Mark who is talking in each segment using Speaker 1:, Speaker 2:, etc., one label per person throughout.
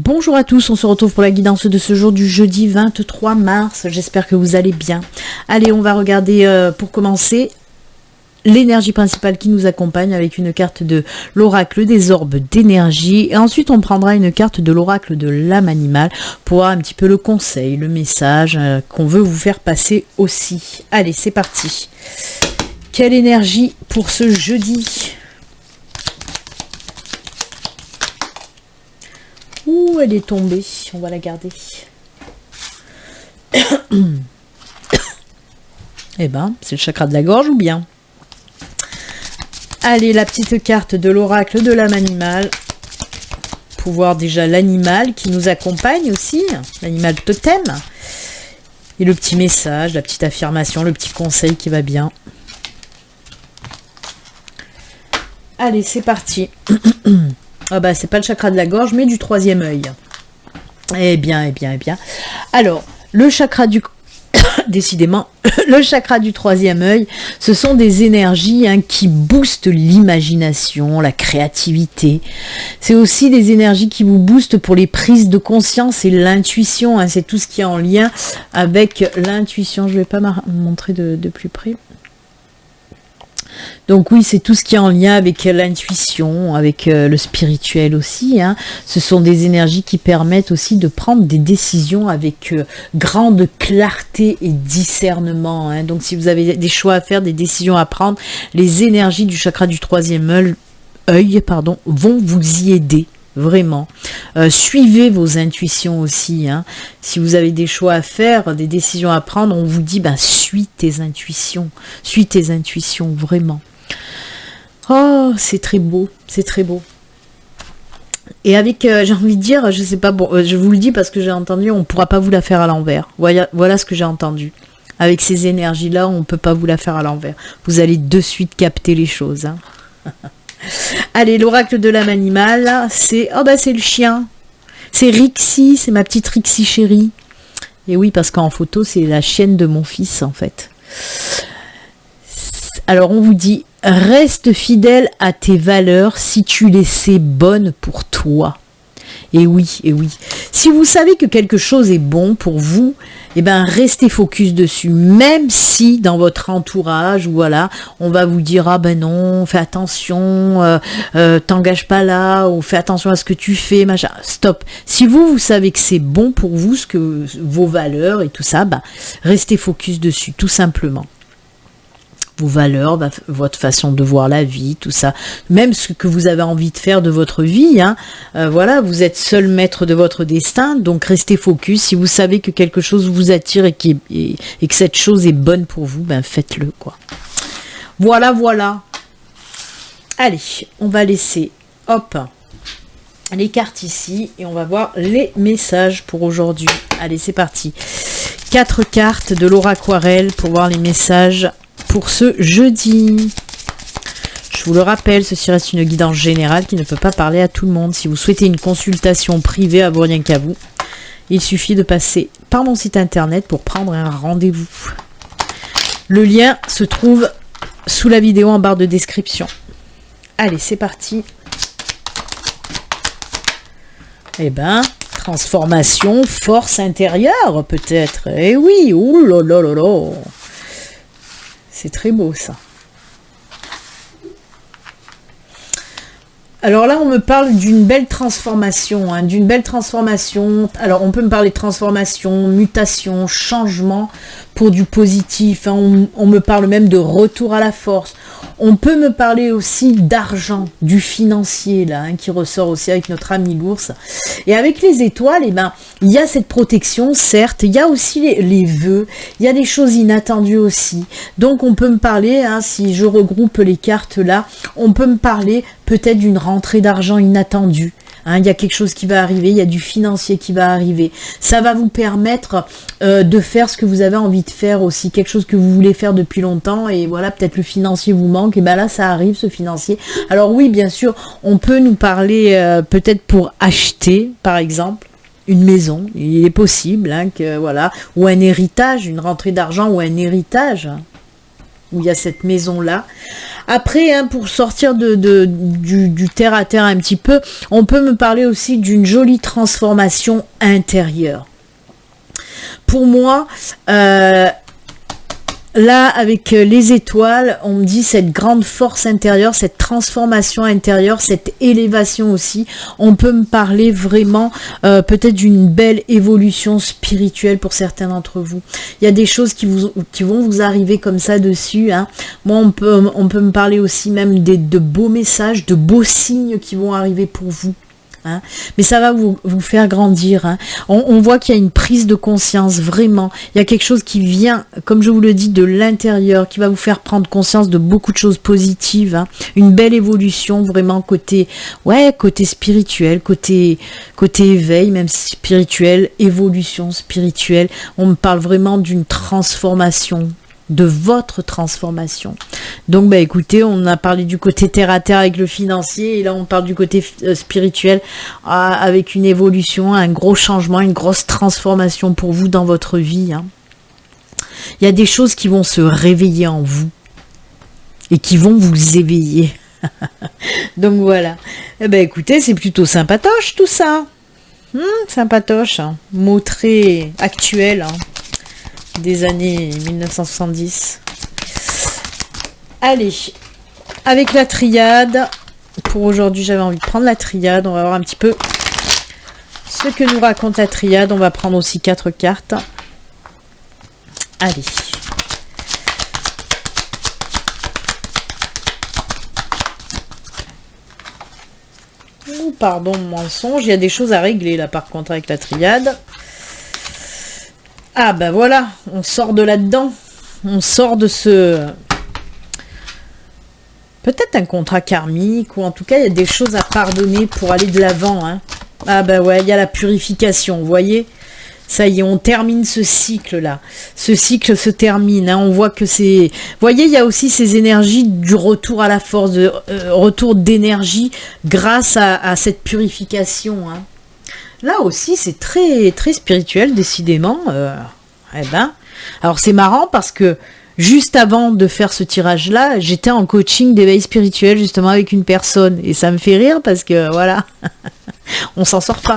Speaker 1: Bonjour à tous, on se retrouve pour la guidance de ce jour du jeudi 23 mars. J'espère que vous allez bien. Allez, on va regarder pour commencer l'énergie principale qui nous accompagne avec une carte de l'oracle des orbes d'énergie. Et ensuite, on prendra une carte de l'oracle de l'âme animale pour voir un petit peu le conseil, le message qu'on veut vous faire passer aussi. Allez, c'est parti. Quelle énergie pour ce jeudi ? Ouh, elle est tombée. On va la garder. Eh ben, c'est le chakra de la gorge ou bien ? Allez, la petite carte de l'oracle de l'âme animale. Pour voir déjà l'animal qui nous accompagne aussi. L'animal totem. Et le petit message, la petite affirmation, le petit conseil qui va bien. Allez, c'est parti. Ah bah c'est pas le chakra de la gorge, mais du troisième œil. Eh bien. Alors, le chakra du... Décidément, le chakra du troisième œil, ce sont des énergies qui boostent l'imagination, la créativité. C'est aussi des énergies qui vous boostent pour les prises de conscience et l'intuition. C'est tout ce qui est en lien avec l'intuition. Je ne vais pas montrer de plus près. Donc oui, c'est tout ce qui est en lien avec l'intuition, avec le spirituel aussi. Ce sont des énergies qui permettent aussi de prendre des décisions avec grande clarté et discernement. Donc si vous avez des choix à faire, des décisions à prendre, les énergies du chakra du troisième œil, vont vous y aider. Vraiment. Suivez vos intuitions aussi. Si vous avez des choix à faire, des décisions à prendre, on vous dit, suis tes intuitions. Suis tes intuitions, vraiment. Oh, c'est très beau. C'est très beau. Et avec, j'ai envie de dire, je sais pas, je vous le dis parce que j'ai entendu, on ne pourra pas vous la faire à l'envers. Voilà ce que j'ai entendu. Avec ces énergies-là, on ne peut pas vous la faire à l'envers. Vous allez de suite capter les choses. Allez, l'oracle de l'âme animale, c'est le chien. C'est Rixie, c'est ma petite Rixie chérie. Et oui, parce qu'en photo, c'est la chienne de mon fils, en fait. Alors, on vous dit, reste fidèle à tes valeurs si tu les sais bonnes pour toi. Et oui. Si vous savez que quelque chose est bon pour vous, restez focus dessus. Même si dans votre entourage, on va vous dire, non, fais attention, t'engage pas là, ou fais attention à ce que tu fais, machin. Stop. Si vous savez que c'est bon pour vous, vos valeurs et tout ça, restez focus dessus, tout simplement. Vos valeurs, votre façon de voir la vie, tout ça, même ce que vous avez envie de faire de votre vie, vous êtes seul maître de votre destin, donc restez focus. Si vous savez que quelque chose vous attire et que cette chose est bonne pour vous, faites-le, quoi. Voilà. Allez, on va laisser, les cartes ici, et on va voir les messages pour aujourd'hui. Allez, c'est parti. 4 cartes de l'oraquarelle pour voir les messages pour ce jeudi. Je vous le rappelle, ceci reste une guidance générale qui ne peut pas parler à tout le monde. Si vous souhaitez une consultation privée à vous, rien qu'à vous, il suffit de passer par mon site internet pour prendre un rendez-vous. Le lien se trouve sous la vidéo en barre de description. Allez, c'est parti. Transformation, force intérieure peut-être. Eh oui, oulala. C'est très beau ça. Alors là, on me parle d'une belle transformation, Alors, on peut me parler de transformation, mutation, changement pour du positif. On me parle même de retour à la force. On peut me parler aussi d'argent, du financier, qui ressort aussi avec notre ami l'ours. Et avec les étoiles, il y a cette protection, certes. Il y a aussi les vœux. Il y a des choses inattendues aussi. Donc, on peut me parler, si je regroupe les cartes là, on peut me parler peut-être d'une rentrée d'argent inattendue. Il y a quelque chose qui va arriver, il y a du financier qui va arriver. Ça va vous permettre de faire ce que vous avez envie de faire aussi, quelque chose que vous voulez faire depuis longtemps, et peut-être le financier vous manque, et là ça arrive, ce financier. Alors oui, bien sûr, on peut nous parler peut-être pour acheter, par exemple, une maison. Il est possible ou un héritage, une rentrée d'argent ou un héritage, où il y a cette maison-là. Après, hein, pour sortir du terre à terre un petit peu, on peut me parler aussi d'une jolie transformation intérieure. Pour moi, là, avec les étoiles, on me dit cette grande force intérieure, cette transformation intérieure, cette élévation aussi. On peut me parler vraiment peut-être d'une belle évolution spirituelle pour certains d'entre vous. Il y a des choses qui vont vous arriver comme ça dessus. Hein. Moi, on peut me parler aussi même de beaux messages, de beaux signes qui vont arriver pour vous. Hein. Mais ça va vous faire grandir. Hein. On voit qu'il y a une prise de conscience, vraiment. Il y a quelque chose qui vient, comme je vous le dis, de l'intérieur, qui va vous faire prendre conscience de beaucoup de choses positives. Hein. Une belle évolution, vraiment, côté spirituel, côté éveil, même spirituel, évolution spirituelle. On me parle vraiment d'une transformation, de votre transformation. Donc écoutez, on a parlé du côté terre à terre avec le financier, et là on parle du côté spirituel avec une évolution, un gros changement, une grosse transformation pour vous dans votre vie. Hein. Il y a des choses qui vont se réveiller en vous et qui vont vous éveiller. Donc voilà. Écoutez, c'est plutôt sympatoche tout ça. Sympatoche, hein. Mot très actuel, hein, des années 1970. Allez, avec la triade, pour aujourd'hui j'avais envie de prendre la triade, on va voir un petit peu ce que nous raconte la triade, on va prendre aussi 4 cartes. Allez. Pardon, mensonge, il y a des choses à régler là par contre avec la triade. Ah voilà, on sort de là-dedans, on sort de ce... Peut-être un contrat karmique, ou en tout cas, il y a des choses à pardonner pour aller de l'avant. Hein. Ah ouais, il y a la purification, vous voyez. Ça y est, on termine ce cycle-là. Ce cycle se termine. Hein. On voit que c'est... Vous voyez, il y a aussi ces énergies du retour à la force, de retour d'énergie grâce à cette purification. Hein. Là aussi, c'est très, très spirituel, décidément. Alors, c'est marrant parce que juste avant de faire ce tirage-là, j'étais en coaching d'éveil spirituel justement avec une personne. Et ça me fait rire parce que, voilà, on s'en sort pas.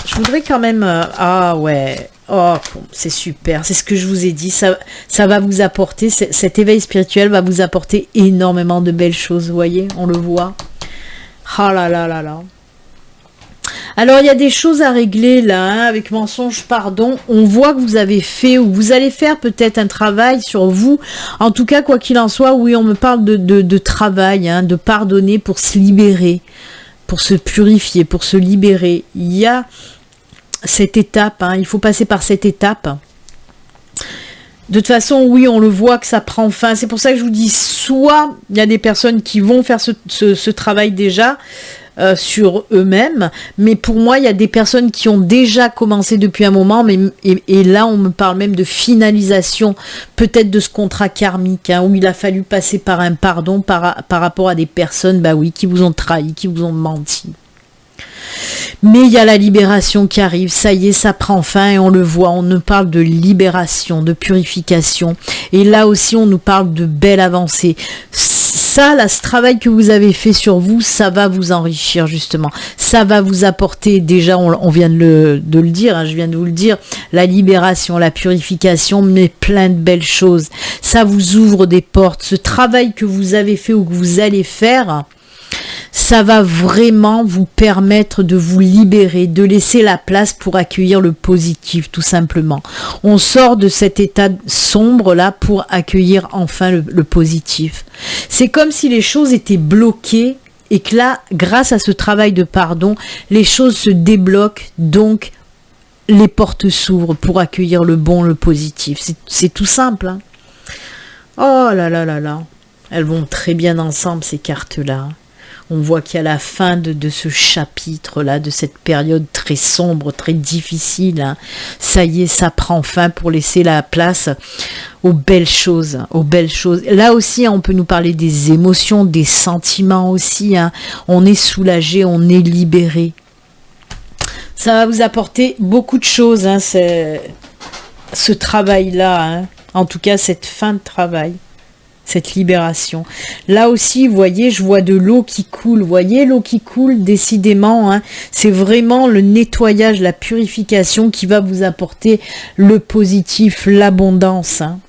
Speaker 1: Je voudrais quand même... ah ouais, oh, c'est super, c'est ce que je vous ai dit. Ça va vous apporter, cet éveil spirituel va vous apporter énormément de belles choses, vous voyez, on le voit. Ah là là là là. Alors, il y a des choses à régler là, hein, avec mensonge, pardon. On voit que vous avez fait, ou vous allez faire peut-être un travail sur vous. En tout cas, quoi qu'il en soit, oui, on me parle de travail, hein, de pardonner pour se libérer, pour se purifier, pour se libérer. Il y a cette étape, hein, il faut passer par cette étape. De toute façon, oui, on le voit que ça prend fin. C'est pour ça que je vous dis, soit il y a des personnes qui vont faire ce travail déjà, sur eux-mêmes, mais pour moi il y a des personnes qui ont déjà commencé depuis un moment, et là on me parle même de finalisation peut-être de ce contrat karmique, hein, où il a fallu passer par un pardon par rapport à des personnes oui, qui vous ont trahi, qui vous ont menti. Mais il y a la libération qui arrive, ça y est, ça prend fin, et on le voit, on nous parle de libération, de purification, et là aussi on nous parle de belle avancée. Ça, là, ce travail que vous avez fait sur vous, ça va vous enrichir justement, ça va vous apporter, déjà on vient de le dire, hein, je viens de vous le dire, la libération, la purification, mais plein de belles choses, ça vous ouvre des portes. Ce travail que vous avez fait ou que vous allez faire, ça va vraiment vous permettre de vous libérer, de laisser la place pour accueillir le positif, tout simplement. On sort de cet état sombre là pour accueillir enfin le positif. C'est comme si les choses étaient bloquées et que là, grâce à ce travail de pardon, les choses se débloquent, donc les portes s'ouvrent pour accueillir le bon, le positif. C'est tout simple. Hein. Oh là là là là. Elles vont très bien ensemble, ces cartes-là. On voit qu'à la fin de ce chapitre-là, de cette période très sombre, très difficile, hein, ça y est, ça prend fin pour laisser la place aux belles choses, aux belles choses. Là aussi, on peut nous parler des émotions, des sentiments aussi. Hein. On est soulagé, on est libéré. Ça va vous apporter beaucoup de choses, hein, ce travail-là. Hein. En tout cas, cette fin de travail. cette libération. Là aussi, vous voyez, je vois de l'eau qui coule. Vous voyez l'eau qui coule, décidément, hein, c'est vraiment le nettoyage, la purification qui va vous apporter le positif, l'abondance. Hein.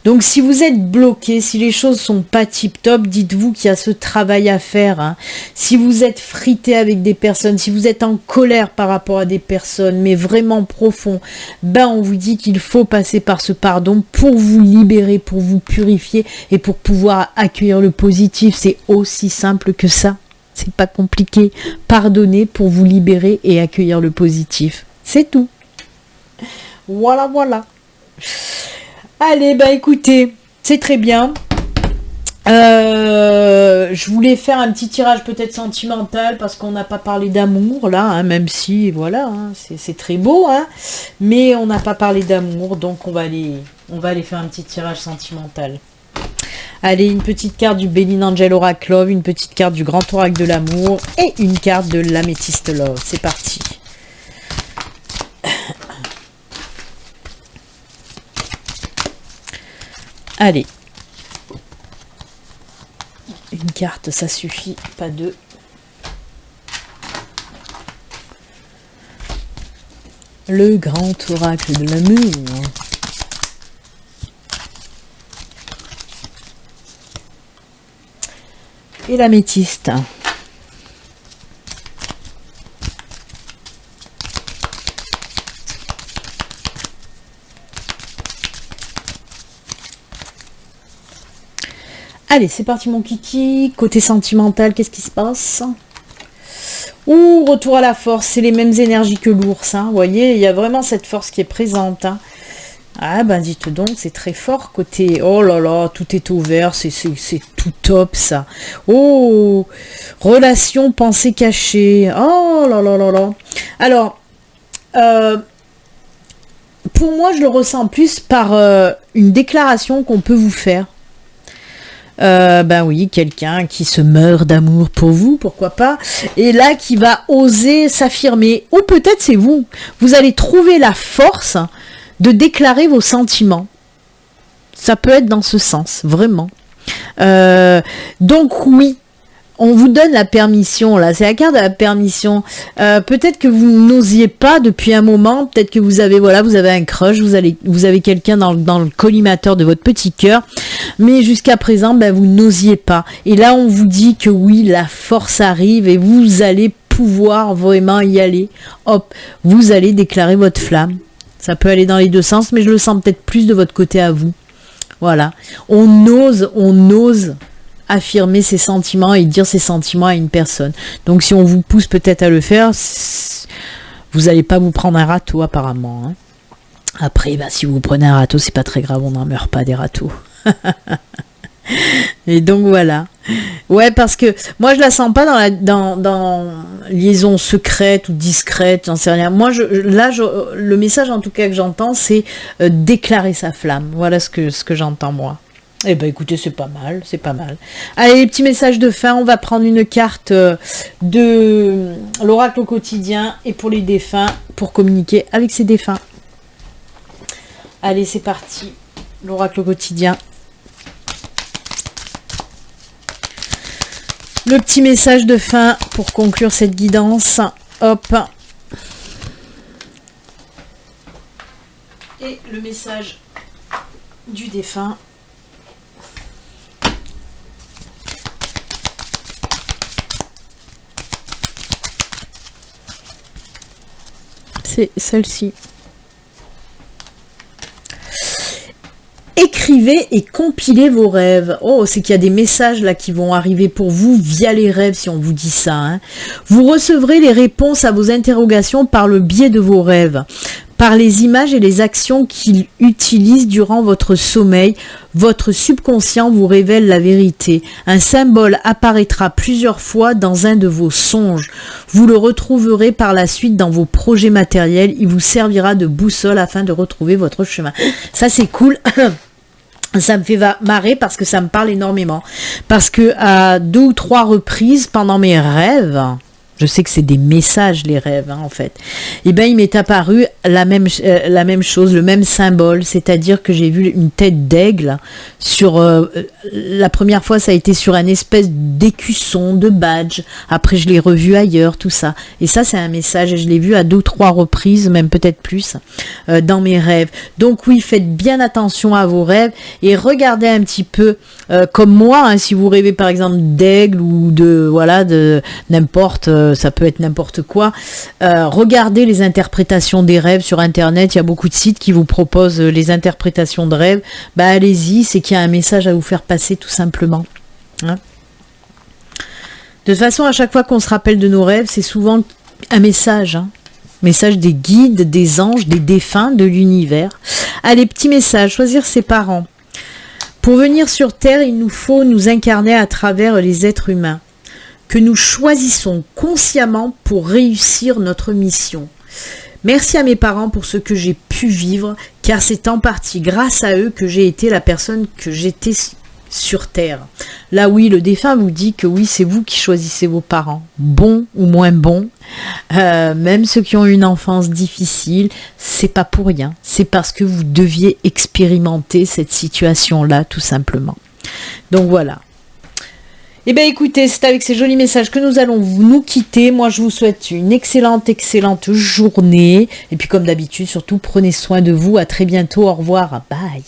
Speaker 1: Donc si vous êtes bloqué, si les choses sont pas tip top, dites-vous qu'il y a ce travail à faire. Hein. Si vous êtes frité avec des personnes, si vous êtes en colère par rapport à des personnes, mais vraiment profond, ben on vous dit qu'il faut passer par ce pardon pour vous libérer, pour vous purifier et pour pouvoir accueillir le positif. C'est aussi simple que ça. C'est pas compliqué. Pardonner pour vous libérer et accueillir le positif. C'est tout. Voilà, voilà. Allez, bah écoutez, c'est très bien. Je voulais faire un petit tirage peut-être sentimental parce qu'on n'a pas parlé d'amour là, hein, même si voilà, hein, c'est très beau, hein, mais on n'a pas parlé d'amour, donc on va aller faire un petit tirage sentimental. Allez, une petite carte du Bénin Angel Oracle Love, une petite carte du Grand Oracle de l'amour et une carte de l'Améthyste Love. C'est parti. Allez. Une carte, ça suffit, pas deux. Le grand oracle de l'amour. Et l'améthyste. Allez, c'est parti mon kiki. Côté sentimental, qu'est-ce qui se passe? Ouh, retour à la force. C'est les mêmes énergies que l'ours. Hein, vous voyez, il y a vraiment cette force qui est présente. Hein. Ah ben dites donc, c'est très fort côté... Oh là là, tout est ouvert, c'est tout top ça. Oh, relation, pensée cachée. Oh là là là là. Alors, pour moi, je le ressens plus par une déclaration qu'on peut vous faire. Ben oui, quelqu'un qui se meurt d'amour pour vous, pourquoi pas, et là qui va oser s'affirmer, ou peut-être c'est vous, vous allez trouver la force de déclarer vos sentiments. Ça peut être dans ce sens, vraiment. Donc oui, on vous donne la permission, là, c'est la carte de la permission. Peut-être que vous n'osiez pas depuis un moment, peut-être que vous avez, voilà, vous avez un crush, vous avez quelqu'un dans le collimateur de votre petit cœur, mais jusqu'à présent, ben, vous n'osiez pas. Et là, on vous dit que oui, la force arrive et vous allez pouvoir vraiment y aller. Hop, vous allez déclarer votre flamme. Ça peut aller dans les deux sens, mais je le sens peut-être plus de votre côté à vous. Voilà. On ose affirmer ses sentiments et dire ses sentiments à une personne. Donc si on vous pousse peut-être à le faire, vous n'allez pas vous prendre un râteau apparemment. Hein. Après, bah, si vous prenez un râteau, c'est pas très grave, on n'en meurt pas des râteaux. Et donc voilà. Ouais, parce que moi je la sens pas dans liaison secrète ou discrète, j'en sais rien. Moi le message en tout cas que j'entends, c'est déclarer sa flamme. Voilà ce que j'entends moi. Eh ben écoutez, c'est pas mal, c'est pas mal. Allez, petit message de fin, on va prendre une carte de l'oracle au quotidien et pour les défunts, pour communiquer avec ces défunts. Allez, c'est parti. L'oracle au quotidien. Le petit message de fin pour conclure cette guidance. Hop. Et le message du défunt. C'est celle-ci. Écrivez et compilez vos rêves. Oh, c'est qu'il y a des messages là qui vont arriver pour vous via les rêves si on vous dit ça. Hein. Vous recevrez les réponses à vos interrogations par le biais de vos rêves, par les images et les actions qu'il utilise durant votre sommeil. Votre subconscient vous révèle la vérité. Un symbole apparaîtra plusieurs fois dans un de vos songes. Vous le retrouverez par la suite dans vos projets matériels. Il vous servira de boussole afin de retrouver votre chemin. Ça, c'est cool. Ça me fait marrer parce que ça me parle énormément. Parce que à 2 ou 3 reprises pendant mes rêves, Je sais que c'est des messages, les rêves, hein, en fait. Et bien, il m'est apparu la même chose, le même symbole, c'est-à-dire que j'ai vu une tête d'aigle sur... la première fois, ça a été sur un espèce d'écusson, de badge. Après, je l'ai revu ailleurs, tout ça. Et ça, c'est un message, et je l'ai vu à 2 ou 3 reprises, même peut-être plus, dans mes rêves. Donc oui, faites bien attention à vos rêves, et regardez un petit peu, comme moi, hein, si vous rêvez par exemple d'aigle, ou de n'importe... ça peut être n'importe quoi. Regardez les interprétations des rêves sur internet, il y a beaucoup de sites qui vous proposent les interprétations de rêves. Bah allez-y, c'est qu'il y a un message à vous faire passer tout simplement. Hein, de toute façon, à chaque fois qu'on se rappelle de nos rêves, c'est souvent un message. Hein. Message des guides, des anges, des défunts, de l'univers. Allez, petit message, choisir ses parents. Pour venir sur Terre, il nous faut nous incarner à travers les êtres humains que nous choisissons consciemment pour réussir notre mission. Merci à mes parents pour ce que j'ai pu vivre, car c'est en partie grâce à eux que j'ai été la personne que j'étais sur Terre. Là oui, le défunt vous dit que oui, c'est vous qui choisissez vos parents, bons ou moins bons, même ceux qui ont eu une enfance difficile, c'est pas pour rien, c'est parce que vous deviez expérimenter cette situation-là, tout simplement. Donc voilà. Eh bien écoutez, c'est avec ces jolis messages que nous allons nous quitter. Moi je vous souhaite une excellente journée. Et puis comme d'habitude, surtout prenez soin de vous. À très bientôt. Au revoir. Bye.